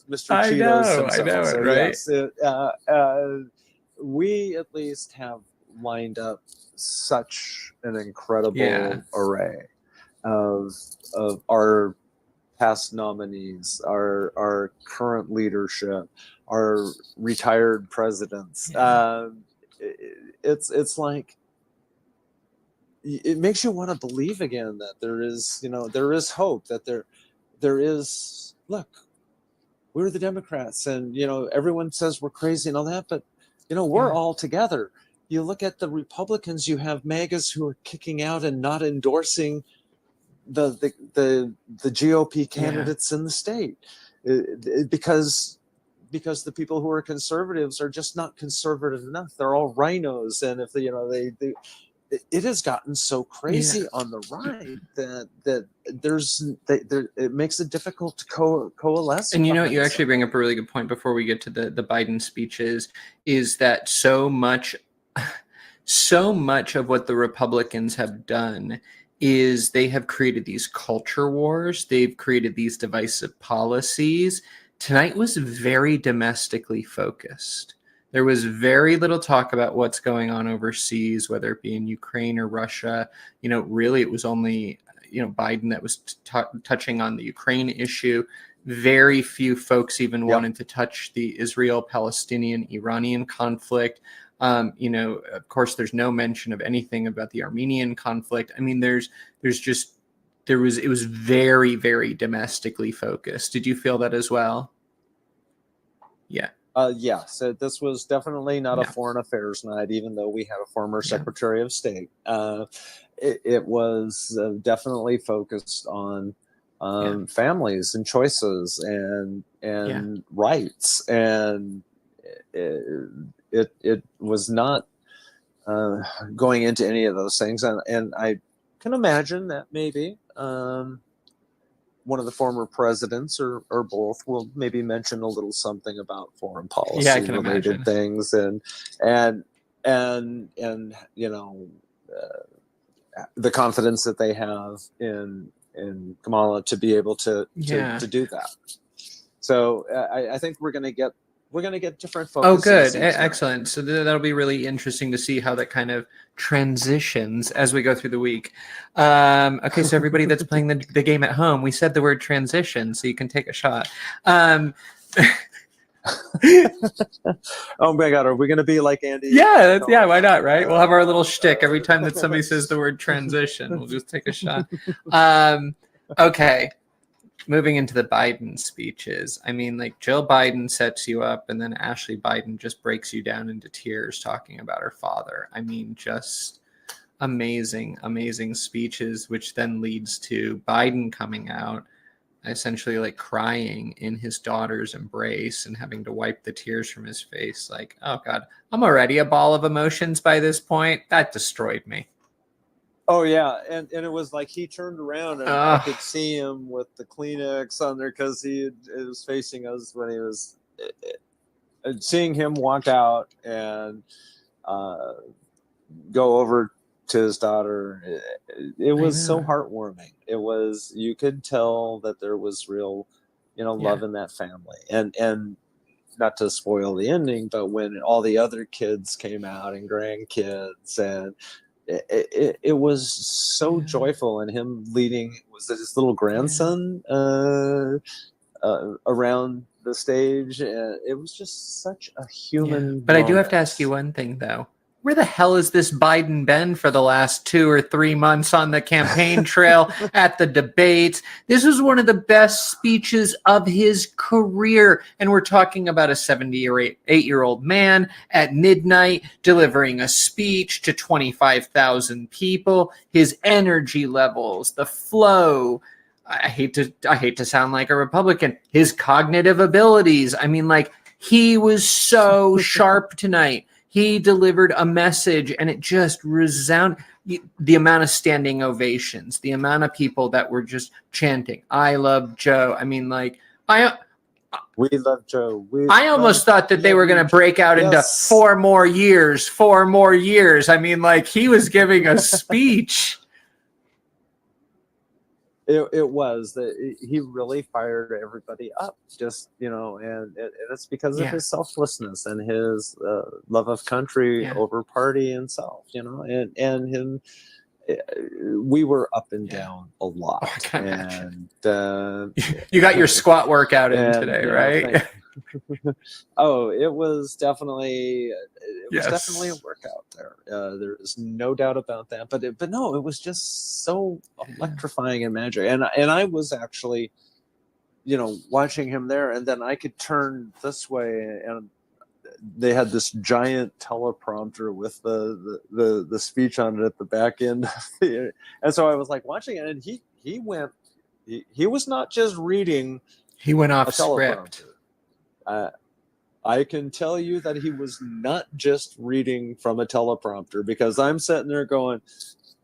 Mr. Cheetos himself. I know it, so right? Yes, we at least have lined up such an incredible array of our past nominees, our current leadership, our retired presidents. It's like, it makes you want to believe again that there is hope, that there is, look, we're the Democrats, and everyone says we're crazy and all that, but we're all together. You look at the Republicans, you have MAGAs who are kicking out and not endorsing the GOP candidates in the state, because the people who are conservatives are just not conservative enough. They're all rhinos, and if it has gotten so crazy on the right that it makes it difficult to coalesce. And you actually bring up a really good point before we get to the Biden speeches, is that so much of what the Republicans have done is they have created these culture wars. They've created these divisive policies. Tonight was very domestically focused. There was very little talk about what's going on overseas, whether it be in Ukraine or Russia. Really, it was only, Biden that was touching on the Ukraine issue. Very few folks even wanted to touch the Israel-Palestinian-Iranian conflict. Of course, there's no mention of anything about the Armenian conflict. I mean, it was very, very domestically focused. Did you feel that as well? Yeah. So this was definitely not a foreign affairs night, even though we had a former Secretary of State. It was definitely focused on families and choices and rights, and it was not going into any of those things. And I can imagine that maybe one of the former presidents or both will maybe mention a little something about foreign policy related things and the confidence that they have in Kamala to be able to do that. So I think we're going to get different focuses. Oh, good. Excellent. So that'll be really interesting to see how that kind of transitions as we go through the week. Okay, so everybody that's playing the game at home, we said the word transition, so you can take a shot. Oh my God, are we going to be like Andy? Yeah, why not, right? We'll have our little shtick every time that somebody says the word transition. We'll just take a shot. Okay. moving into the Biden speeches, I mean, like Jill Biden sets you up, and then Ashley Biden just breaks you down into tears talking about her father. I mean, just amazing, amazing speeches, which then leads to Biden coming out, essentially like crying in his daughter's embrace and having to wipe the tears from his face. Like, oh God, I'm already a ball of emotions by this point. That destroyed me. Oh yeah, and it was like he turned around and I could see him with the Kleenex on there because he was facing us when he was seeing him walk out and go over to his daughter. It was so heartwarming. It was, you could tell that there was real, love in that family. And not to spoil the ending, but when all the other kids came out and grandkids, and it was so joyful, and him leading, was it his little grandson around the stage, and it was just such a human But moment. I do have to ask you one thing though. Where the hell has this Biden been for the last 2 or 3 months on the campaign trail, at the debates? This was one of the best speeches of his career. And we're talking about a 70 or 8-year-old man at midnight delivering a speech to 25,000 people. His energy levels, the flow. I hate to sound like a Republican. His cognitive abilities. I mean, like, he was so sharp tonight. He delivered a message, and it just resounded. The amount of standing ovations, the amount of people that were just chanting, "I love Joe." I mean, like, we love Joe. I almost thought that they were going to break out into 4 more years, 4 more years. I mean, like, he was giving a speech. It was that he really fired everybody up, just, and it's because of his selflessness and his love of country over party and self, and him. We were up and down a lot. Oh, I can imagine. You got your squat workout in today, right? Oh, it was definitely a workout there. There is no doubt about that. But no, it was just so electrifying and magic. And I was actually, watching him there, and then I could turn this way, and they had this giant teleprompter with the speech on it at the back end. And so I was like watching it, and he was not just reading. He went off script. I can tell you that he was not just reading from a teleprompter, because I'm sitting there going,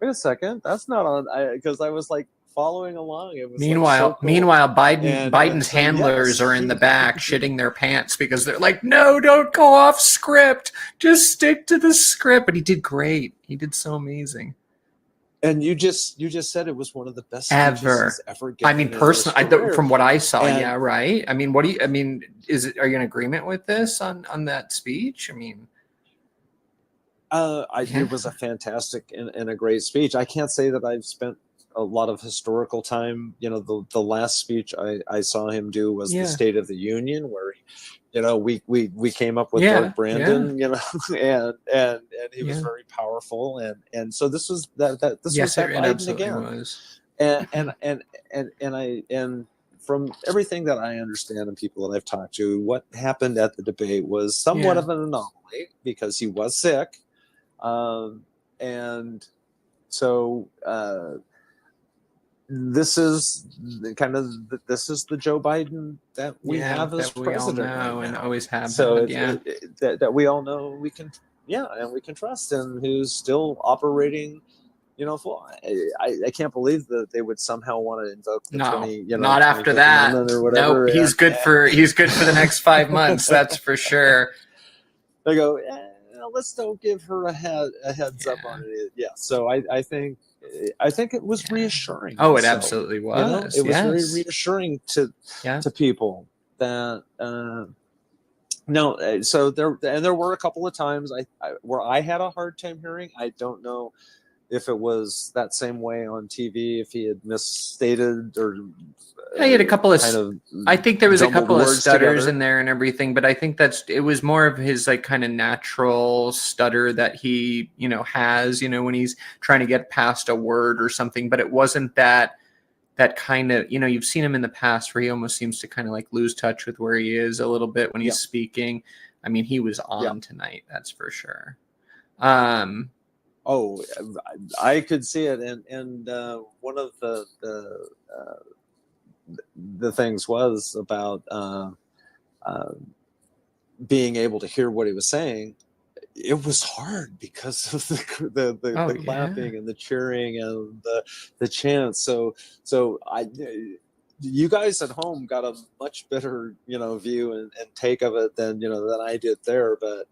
wait a second, that's not on, because I was like following along. It was meanwhile, Biden's handlers are in the back shitting their pants because they're like, no, don't go off script. Just stick to the script. But he did great. He did so amazing. And you just said it was one of the best ever. I mean, personally, from what I saw, right. I mean, are you in agreement with this on that speech? I mean, it was a fantastic and a great speech. I can't say that I've spent a lot of historical time. The last speech I saw him do was the State of the Union, where we came up with Doug Brandon, and he was very powerful, and so this was that this was that Biden again. Was. And from everything that I understand and people that I've talked to, what happened at the debate was somewhat of an anomaly, because he was sick, and so this is the Joe Biden that we have as president, all know and always have. So that we all know we can, and we can trust, and who's still operating. I can't believe that they would somehow want to invoke the 20. Not after that. Or whatever. No, he's good for the next 5 months. That's for sure. They go, let's don't give her a heads up on it. Yeah. So I think it was reassuring. Oh, it absolutely was. It was very reassuring to people that no. So there were a couple of times where I had a hard time hearing. I don't know if it was that same way on TV, if he had misstated or he had a couple of I think there was a couple of stutters in there and everything, but I think it was more of his like kind of natural stutter that he, has, when he's trying to get past a word or something, but it wasn't that that kind of, you know, you've seen him in the past where he almost seems to kind of like lose touch with where he is a little bit when he's speaking. I mean, he was on tonight, that's for sure. Oh, I could see it, and one of the things was about being able to hear what he was saying. It was hard because of the clapping and the cheering and the chants. So you guys at home got a much better, you know, view and take of it than, you know, than I did there. But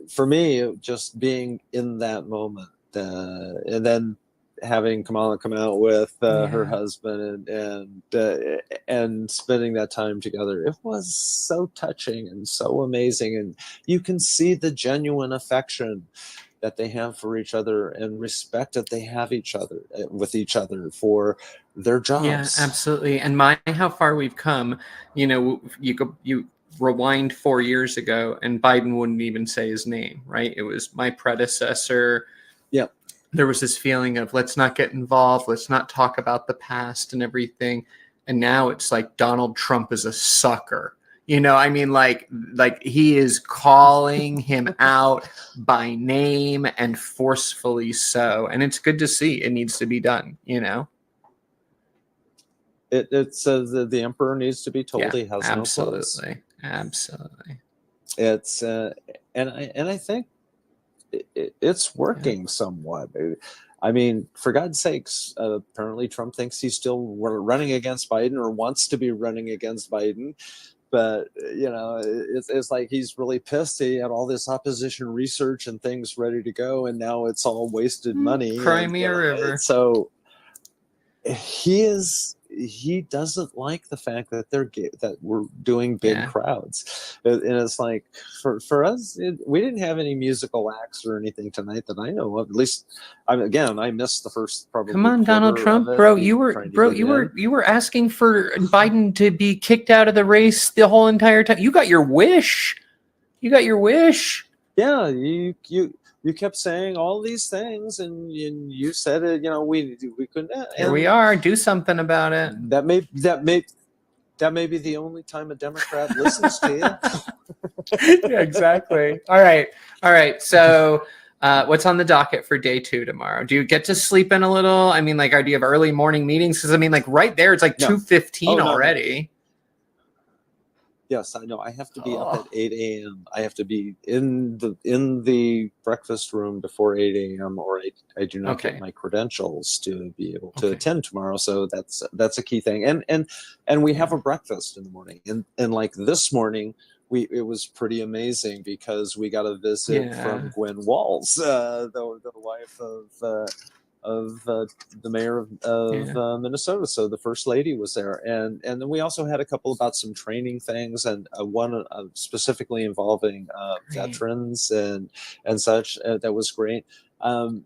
for me, just being in that moment, and then having Kamala come out with her husband and spending that time together, it was so touching and so amazing. And you can see the genuine affection that they have for each other and respect that they have with each other for their jobs. Yeah, absolutely. And how far we've come. You know, you rewind 4 years ago and Biden wouldn't even say his name, right? It was my predecessor. Yeah. There was this feeling of let's not get involved, let's not talk about the past and everything. And now it's like Donald Trump is a sucker. You know, I mean, like he is calling him out by name and forcefully so. And it's good to see. It needs to be done, you know? It says that the emperor needs to be told he has no clothes. Absolutely. It's and I think it's working somewhat. I mean, for God's sakes, apparently Trump thinks he's still running against Biden or wants to be running against Biden. But, you know, it's like he's really pissed. He had all this opposition research and things ready to go, and now it's all wasted money. Crimea River. So he doesn't like the fact that that we're doing big crowds, and it's like for us, we didn't have any musical acts or anything tonight that I know of. At least, I missed the first probably. Come on, Donald Trump, bro! You were asking for Biden to be kicked out of the race the whole entire time. You got your wish. Yeah, you kept saying all these things, and you said it. You know, we couldn't. Here we are. Do something about it. That may be the only time a Democrat listens to you. Yeah, exactly. All right. So, what's on the docket for day 2 tomorrow? Do you get to sleep in a little? I mean, like, do you have early morning meetings? Because I mean, like, right there, it's like 2:15 already. Yes, I know. I have to be up at 8 a.m. I have to be in the breakfast room before 8 a.m. or I do not get my credentials to be able to attend tomorrow. So that's a key thing. And we have a breakfast in the morning. And like this morning, it was pretty amazing because we got a visit from Gwen Walls, the wife of the mayor of Minnesota. So the first lady was there, and then we also had a couple about some training things, and one specifically involving veterans and such. That was great. Lynn,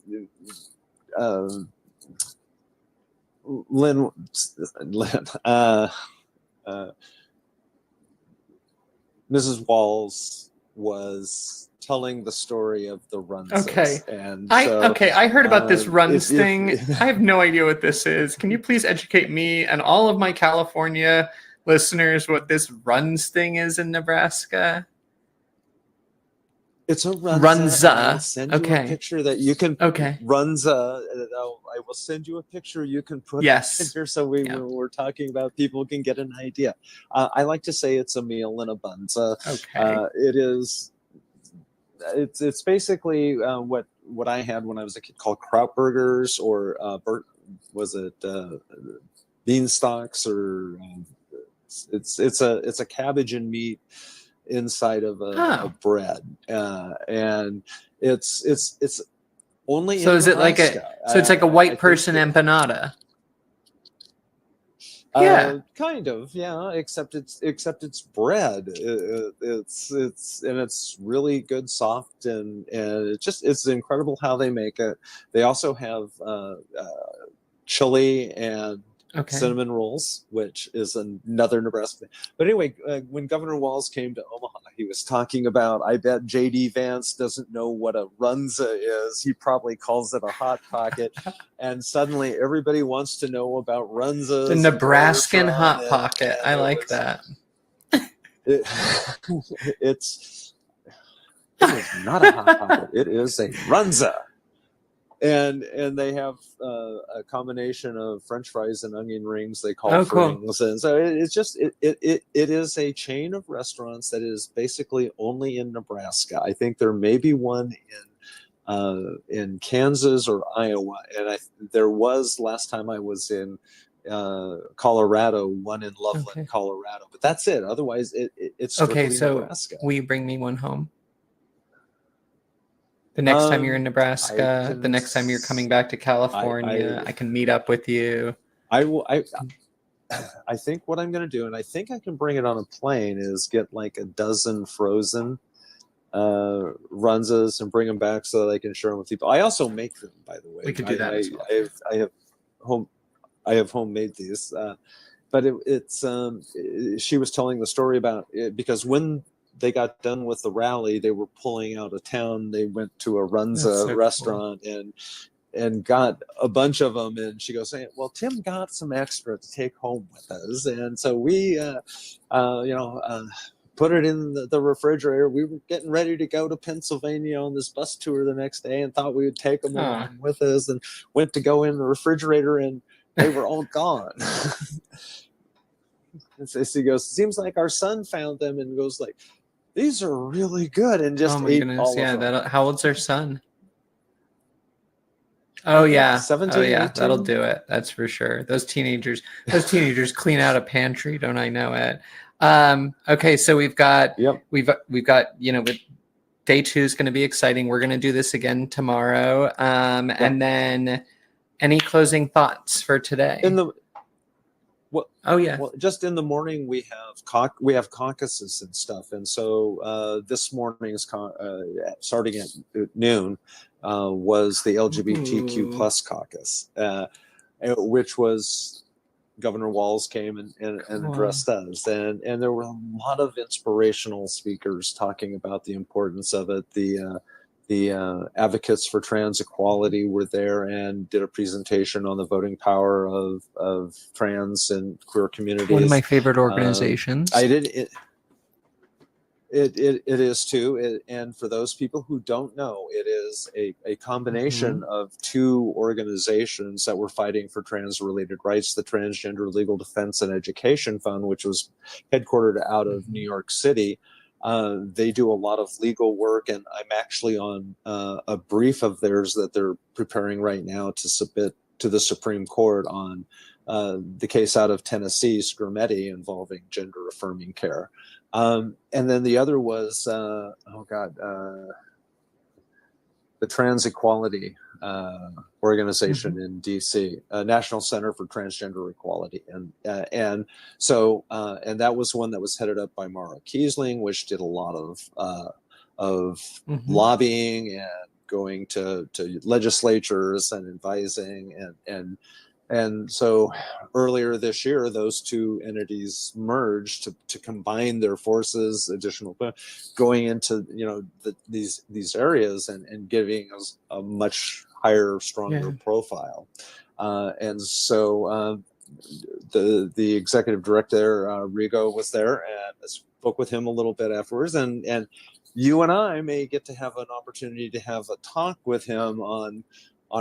Mrs. Walls was telling the story of the runs. I heard about this runs thing. I have no idea what this is. Can you please educate me and all of my California listeners what this runs thing is in Nebraska? It's a runza. Runza. I'll send you a picture that you can. Runza. I will send you a picture you can put in here, so when we're talking about, people can get an idea. I like to say it's a meal in a bunza. It is. It's basically what I had when I was a kid, called Krautburgers, or was it beanstalks, or it's a cabbage and meat inside of a bread, and it's only. So is it like it's like a white person empanada? Kind of, except it's bread. It's really good, soft, and it's incredible how they make it. They also have chili and Okay. cinnamon rolls, which is another Nebraska thing. But anyway, when Governor Walz came to Omaha, he was talking about, I bet J.D. Vance doesn't know what a runza is. He probably calls it a Hot Pocket. And suddenly everybody wants to know about runzas. The Nebraskan Hot Pocket. I like that. It is not a Hot Pocket. It is a runza. And they have a combination of French fries and onion rings they call frings. And so it's just it is a chain of restaurants that is basically only in Nebraska. I think there may be one in Kansas or Iowa, and there was last time I was in Colorado, one in Loveland, Colorado, but that's it. Otherwise, it's strictly Nebraska. Will you bring me one home? The next time you're in Nebraska, the next time you're coming back to California, I can meet up with you. I will. I think what I'm going to do, and I think I can bring it on a plane, is get like a dozen frozen runzas and bring them back so that I can share them with people. I also make them, by the way. We could do that as well. I have homemade these, but she was telling the story about it because when they got done with the rally, they were pulling out of town. They went to a runza restaurant and got a bunch of them. And she goes, saying, well, Tim got some extra to take home with us. And so we, put it in the refrigerator. We were getting ready to go to Pennsylvania on this bus tour the next day and thought we would take them along with us, and went to go in the refrigerator and they were all gone. And so she goes, seems like our son found them, and goes like, these are really good, and just ate all of them. How old's our son? Oh yeah, 17, 18? That'll do it. That's for sure. Those teenagers clean out a pantry, don't I know it? Okay, so we've got day 2 is going to be exciting. We're going to do this again tomorrow. And then any closing thoughts for today? Well, just in the morning we have caucuses and stuff, and so this morning's starting at noon was the LGBTQ plus caucus, which was Governor Walz came and addressed us, and there were a lot of inspirational speakers talking about the importance of it. The advocates for trans equality were there and did a presentation on the voting power of trans and queer communities. One of my favorite organizations. It is too. And for those people who don't know, it is a combination of 2 organizations that were fighting for trans-related rights: the Transgender Legal Defense and Education Fund, which was headquartered out of New York City. They do a lot of legal work, and I'm actually on a brief of theirs that they're preparing right now to submit to the Supreme Court on the case out of Tennessee, Scrimeti, involving gender-affirming care. And then the other was, the Trans Equality organization in DC, National Center for Transgender Equality, and so that was one that was headed up by Mara Kiesling, which did a lot of lobbying and going to legislatures and advising, and so earlier this year those 2 entities merged to combine their forces, going into these areas and giving us a much higher, stronger profile. And so the executive director, Rigo, was there, and I spoke with him a little bit afterwards, and you and I may get to have an opportunity to have a talk with him on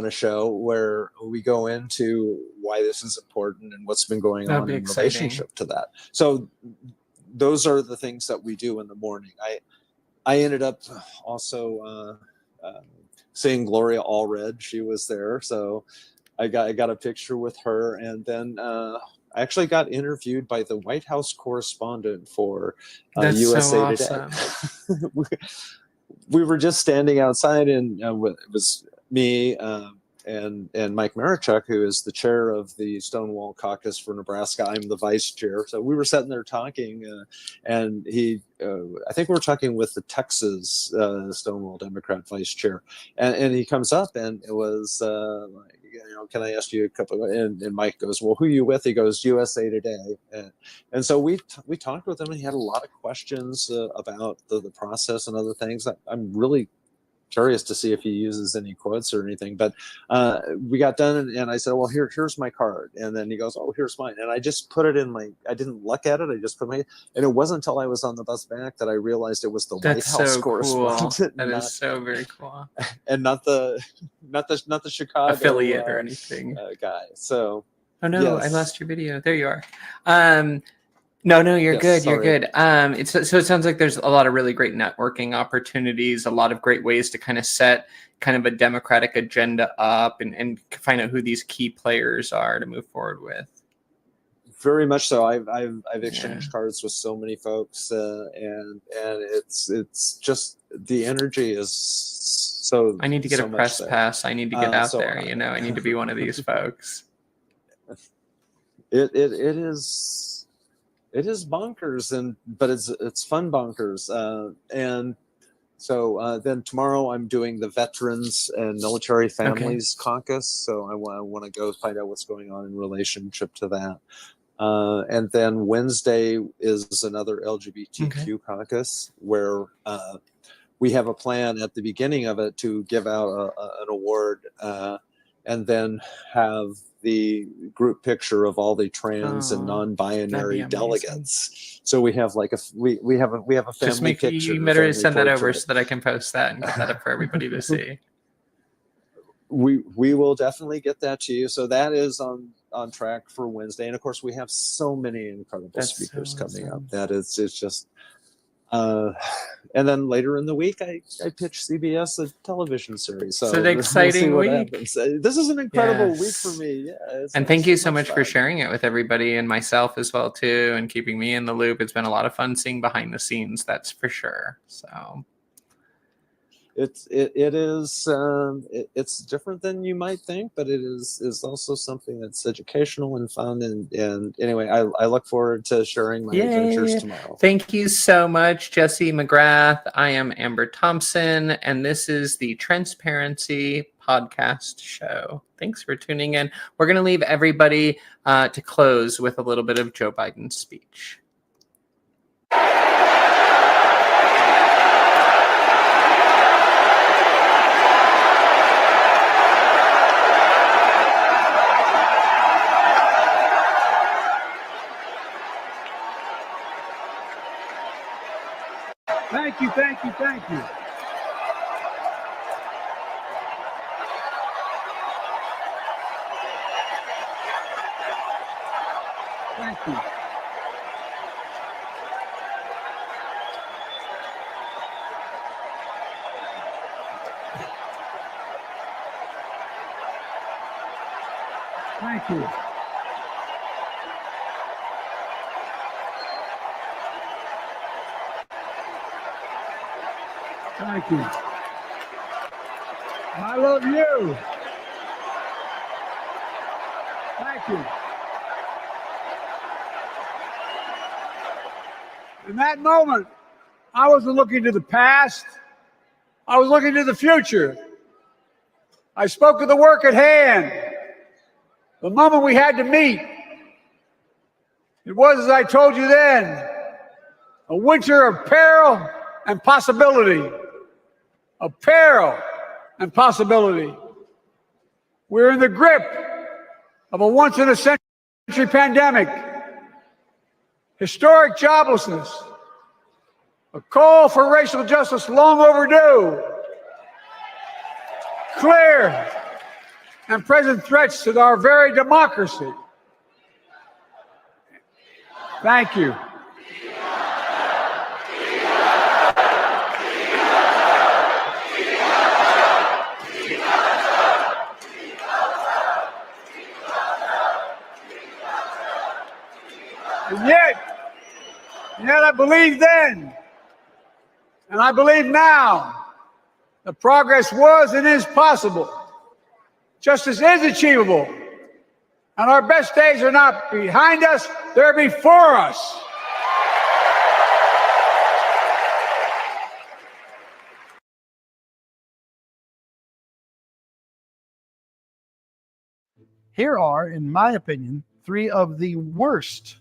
a show where we go into why this is important and what's been going on in relationship to that. So those are the things that we do in the morning. I ended up also seeing Gloria Allred. She was there, so I got a picture with her, and then I actually got interviewed by the White House correspondent for USA Today. We were just standing outside, and it was me and Mike Marichuk, who is the chair of the Stonewall Caucus for Nebraska. I'm the vice chair. So we were sitting there talking, and I think we were talking with the Texas Stonewall Democrat vice chair, and he comes up, and it was can I ask you a couple? And Mike goes, well, who are you with? He goes, USA Today. And so we talked with him, and he had a lot of questions about the process and other things. I'm really curious to see if he uses any quotes or anything, but we got done, and I said, well, here's my card. And then he goes, oh, here's mine. And I just put it in I didn't look at it. I just put and it wasn't until I was on the bus back that I realized it was the White House correspondent. Cool. That is so very cool. And not the Chicago affiliate or anything guy. So, oh no, yes. I lost your video. There you are. No, you're good. Sorry. You're good. So it sounds like there's a lot of really great networking opportunities, a lot of great ways to kind of set kind of a democratic agenda up and find out who these key players are to move forward with. Very much so. I've exchanged cards with so many folks, and it's just the energy is so. I need to get so a press pass. I need to get out so there. I need to be one of these folks. It is bonkers, but it's fun bonkers. And so then tomorrow I'm doing the Veterans and Military Families Caucus. So I want to go find out what's going on in relationship to that. And then Wednesday is another LGBTQ caucus where we have a plan at the beginning of it to give out an award and then have the group picture of all the trans and non-binary delegates. So we have like we have a family picture. You better send that over so that I can post that and get that up for everybody to see. We will definitely get that to you. So that is on track for Wednesday, and of course we have so many incredible speakers coming up. That it's just. And then later in the week, I pitch CBS a television series. So an exciting week. This is an incredible week for me. Yeah, and thank you so much for sharing it with everybody and myself as well too, and keeping me in the loop. It's been a lot of fun seeing behind the scenes. That's for sure. So. It's different than you might think, but it is also something that's educational and fun. And anyway, I look forward to sharing my adventures tomorrow. Thank you so much, Jessie McGrath. I am Amber Thompson, and this is the Transparency Podcast Show. Thanks for tuning in. We're going to leave everybody to close with a little bit of Joe Biden's speech. Thank you, thank you, thank you. Thank you. Thank you. Thank you. I love you. Thank you. In that moment, I wasn't looking to the past. I was looking to the future. I spoke of the work at hand, the moment we had to meet. It was, as I told you then, a winter of peril and possibility. Of peril and possibility. We're in the grip of a once-in-a-century pandemic, historic joblessness, a call for racial justice long overdue, clear and present threats to our very democracy. Thank you. And yet I believed then, and I believe now, that progress was and is possible. Justice is achievable, and our best days are not behind us, they're before us. Here are, in my opinion, 3 of the worst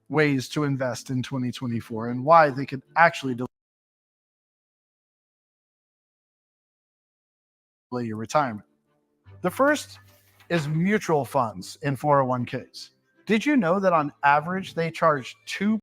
ways to invest in 2024 and why they could actually delay your retirement. The first is mutual funds in 401ks. Did you know that on average they charge 2